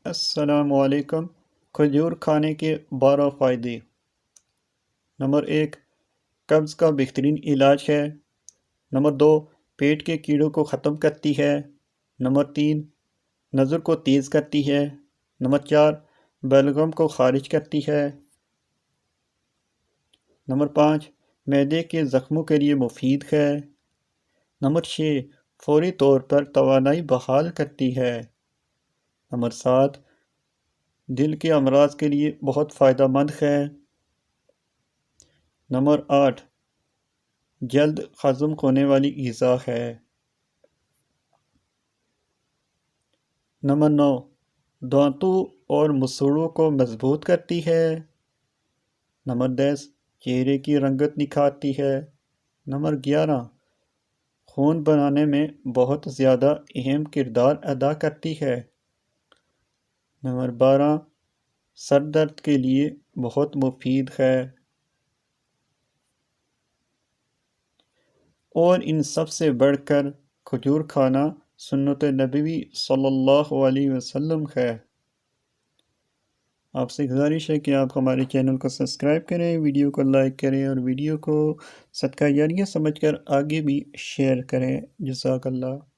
السلام علیکم۔ کھجور کھانے کے 12 فائدے۔ نمبر 1، قبض کا بہترین علاج ہے۔ نمبر 2، پیٹ کے کیڑوں کو ختم کرتی ہے۔ نمبر 3، نظر کو تیز کرتی ہے۔ نمبر 4، بلغم کو خارج کرتی ہے۔ نمبر 5، معدے کے زخموں کے لیے مفید ہے۔ نمبر 6، فوری طور پر توانائی بحال کرتی ہے۔ نمبر 7، دل کے امراض کے لیے بہت فائدہ مند ہے۔ نمبر 8، جلد ہضم ہونے والی غذا ہے۔ نمبر 9، دانتوں اور مسوڑوں کو مضبوط کرتی ہے۔ نمبر 10، چہرے کی رنگت نکھارتی ہے۔ نمبر 11، خون بنانے میں بہت زیادہ اہم کردار ادا کرتی ہے۔ نمبر 12، سر درد کے لیے بہت مفید ہے۔ اور ان سب سے بڑھ کر کھجور کھانا سنت نبوی صلی اللہ علیہ وسلم ہے۔ آپ سے گزارش ہے کہ آپ ہمارے چینل کو سبسکرائب کریں، ویڈیو کو لائک کریں اور ویڈیو کو صدقہ جاریہ سمجھ کر آگے بھی شیئر کریں۔ جزاک اللہ۔